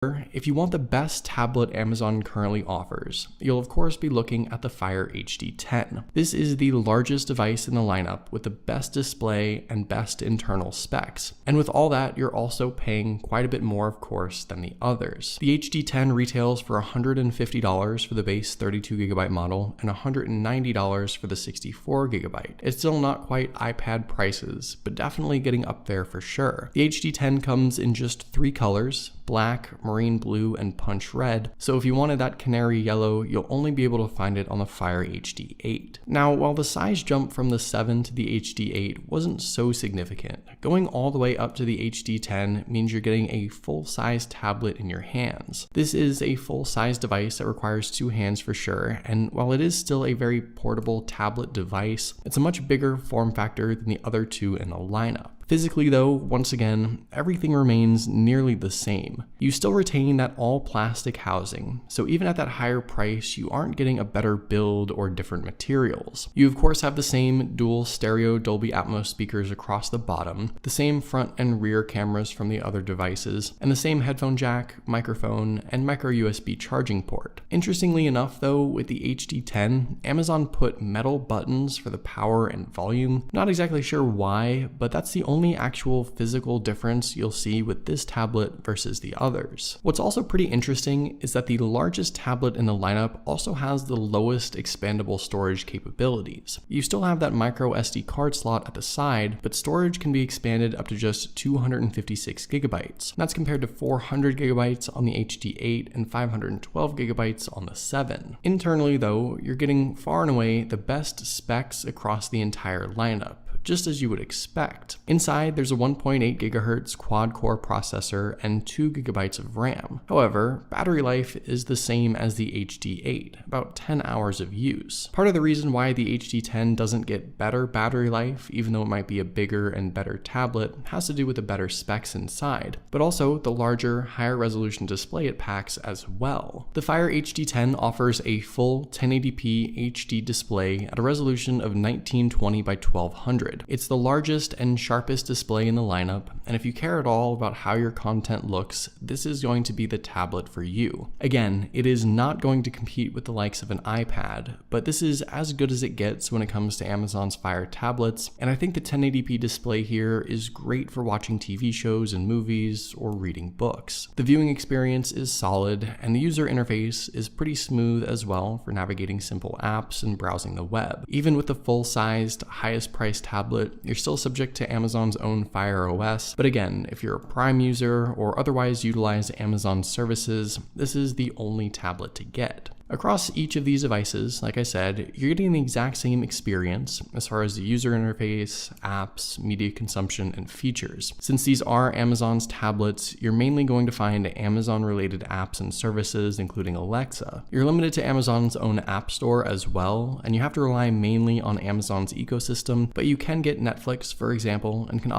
If you want the best tablet Amazon currently offers, you'll of course be looking at the Fire HD 10. This is the largest device in the lineup with the best display and best internal specs. And with all that, you're also paying quite a bit more, of course, than the others. The HD 10 retails for $150 for the base 32GB model and $190 for the 64GB. It's still not quite iPad prices, but definitely getting up there for sure. The HD 10 comes in just 3 colors: black, marine blue, and punch red, so if you wanted that canary yellow, you'll only be able to find it on the Fire HD 8. Now, while the size jump from the 7 to the HD 8 wasn't so significant, going all the way up to the HD 10 means you're getting a full-size tablet in your hands. This is a full-size device that requires 2 hands for sure, and while it is still a very portable tablet device, it's a much bigger form factor than the other 2 in the lineup. Physically though, once again, everything remains nearly the same. You still retain that all-plastic housing, so even at that higher price, you aren't getting a better build or different materials. You of course have the same dual stereo Dolby Atmos speakers across the bottom, the same front and rear cameras from the other devices, and the same headphone jack, microphone, and micro USB charging port. Interestingly enough though, with the HD 10, Amazon put metal buttons for the power and volume. Not exactly sure why, but that's the only actual physical difference you'll see with this tablet versus the others. What's also pretty interesting is that the largest tablet in the lineup also has the lowest expandable storage capabilities. You still have that micro SD card slot at the side, but storage can be expanded up to just 256GB. That's compared to 400GB on the HD 8 and 512GB on the 7. Internally though, you're getting far and away the best specs across the entire lineup, just as you would expect. Inside, there's a 1.8 GHz quad-core processor and 2 GB of RAM. However, battery life is the same as the HD 8, about 10 hours of use. Part of the reason why the HD 10 doesn't get better battery life, even though it might be a bigger and better tablet, has to do with the better specs inside, but also the larger, higher resolution display it packs as well. The Fire HD 10 offers a full 1080p HD display at a resolution of 1920 by 1200. It's the largest and sharpest display in the lineup, and if you care at all about how your content looks, this is going to be the tablet for you. Again, it is not going to compete with the likes of an iPad, but this is as good as it gets when it comes to Amazon's Fire tablets, and I think the 1080p display here is great for watching TV shows and movies or reading books. The viewing experience is solid, and the user interface is pretty smooth as well for navigating simple apps and browsing the web. Even with the full-sized, highest-priced tablet, you're still subject to Amazon's own Fire OS, but again, if you're a Prime user or otherwise utilize Amazon services, this is the only tablet to get. Across each of these devices, like I said, you're getting the exact same experience as far as the user interface, apps, media consumption, and features. Since these are Amazon's tablets, you're mainly going to find Amazon-related apps and services, including Alexa. You're limited to Amazon's own app store as well, and you have to rely mainly on Amazon's ecosystem, but you can get Netflix, for example, and can